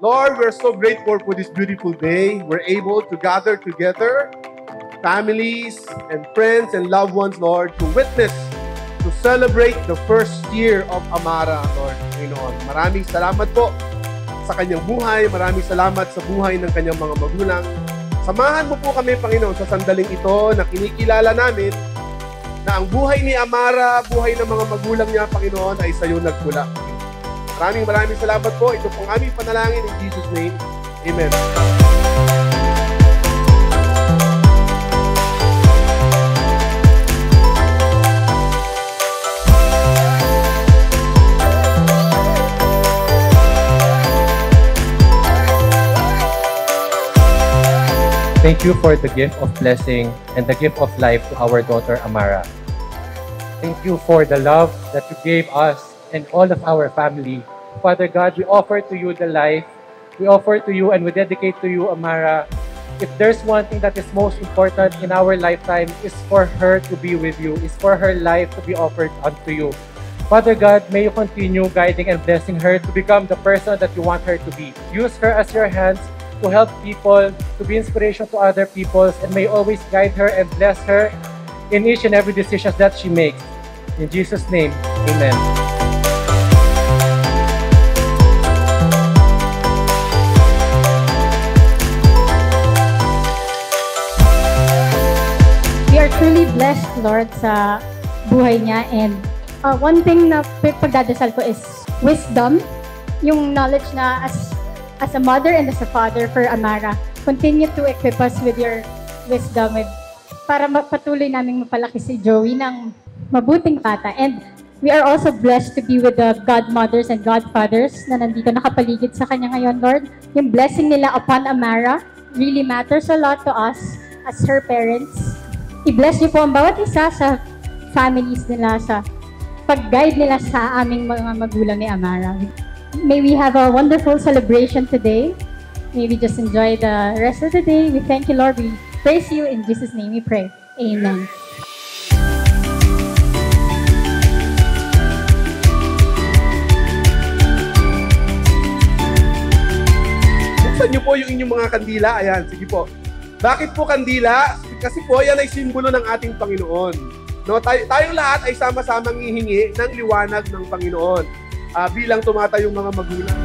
Lord, we're so grateful for this beautiful day. We're able to gather together, families and friends and loved ones, Lord, to witness, to celebrate the first year of Amara, Lord, Panginoon. Maraming salamat po sa kanyang buhay. Maraming salamat sa buhay ng kanyang mga magulang. Samahan mo po kami, Panginoon, sa sandaling ito na kinikilala namin na ang buhay ni Amara, buhay ng mga magulang niya, Panginoon, ay sa iyo nagmula. Maraming salamat po. Ito pong aming panalangin in Jesus' name. Amen. Thank you for the gift of blessing and the gift of life to our daughter Amara. Thank you for the love that you gave us and all of our family. Father God, we offer to you the life. We offer to you and we dedicate to you, Amara. If there's one thing that is most important in our lifetime, is for her to be with you, is for her life to be offered unto you. Father God, may you continue guiding and blessing her to become the person that you want her to be. Use her as your hands to help people, to be inspiration to other people, and may you always guide her and bless her in each and every decision that she makes. In Jesus' name, amen. We are truly blessed, Lord, sa buhay niya. And one thing na pagdadasal ko is wisdom. Yung knowledge na as a mother and as a father for Amara, continue to equip us with your wisdom para patuloy naming mapalaki si Joey ng mabuting bata. And we are also blessed to be with the godmothers and godfathers na nandito nakapaligid sa kanya ngayon, Lord. Yung blessing nila upon Amara really matters a lot to us as her parents. I-bless niyo po ang bawat isa sa families nila, sa pag-guide nila sa aming mga magulang ni Amara. May we have a wonderful celebration today. May we just enjoy the rest of the day. We thank you, Lord. We praise you. In Jesus' name we pray. Amen. Buksan niyo po yung inyong mga kandila. Ayan, sige po. Bakit po kandila? Kasi po yan ay simbolo ng ating Panginoon. No, tayong lahat ay sama-samang hihingi ng liwanag ng Panginoon bilang tumatayong mga magulang.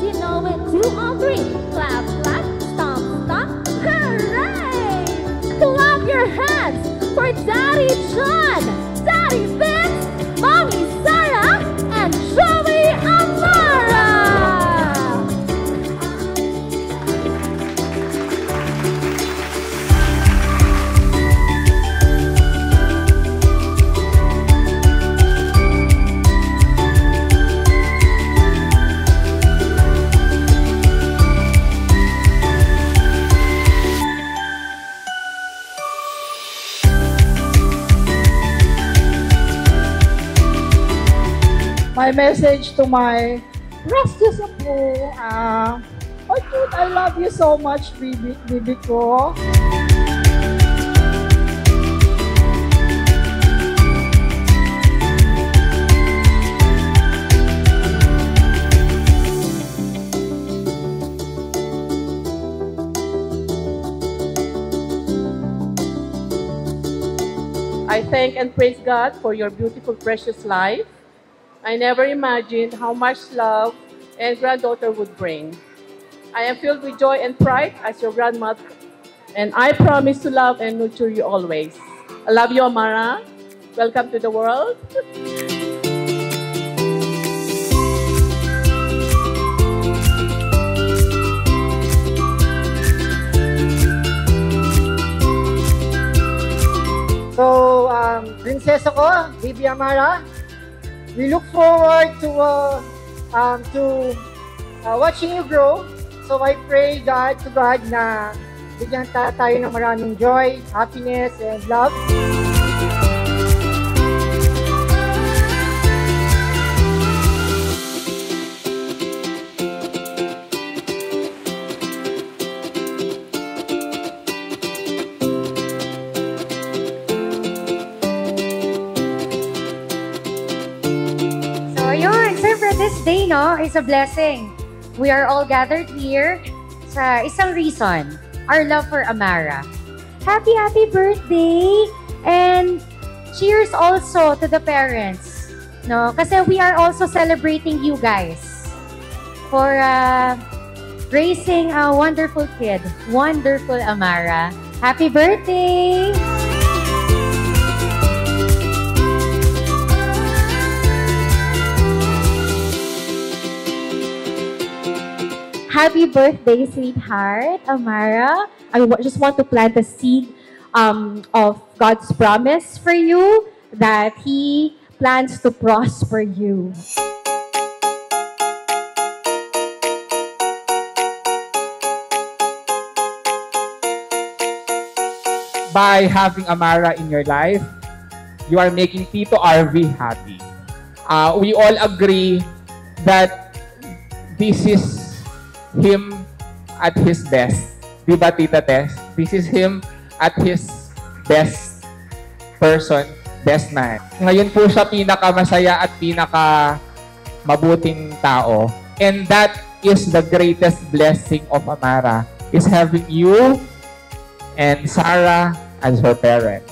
You know it, 2 on 3. Clap, clap, stomp, stomp. Hooray! Clap your hands for Daddy John, Daddy Vince, Mommy Sarah, and Joey Amara! My message to my precious apo, oh dude, I love you so much, baby ko. I thank and praise God for your beautiful, precious life. I never imagined how much love and granddaughter would bring. I am filled with joy and pride as your grandmother, and I promise to love and nurture you always. I love you, Amara. Welcome to the world. So, prinsesa ko, Baby Amara, we look forward to watching you grow. So I pray to God na bigyan tayo ng maraming joy, happiness, and love. day, no, is a blessing. We are all gathered here sa isang reason, our love for Amara. Happy birthday! And cheers also to the parents. No, kasi we are also celebrating you guys for raising a wonderful kid, wonderful Amara. Happy birthday! Happy birthday, sweetheart, Amara. I just want to plant a seed of God's promise for you that He plans to prosper you. By having Amara in your life, you are making Tito RV happy. We all agree that this is him at his best. Diba, Tita Tess? This is him at his best person, best man. Ngayon po siya pinakamasaya at pinakamabuting tao. And that is the greatest blessing of Amara, is having you and Sarah as her parents.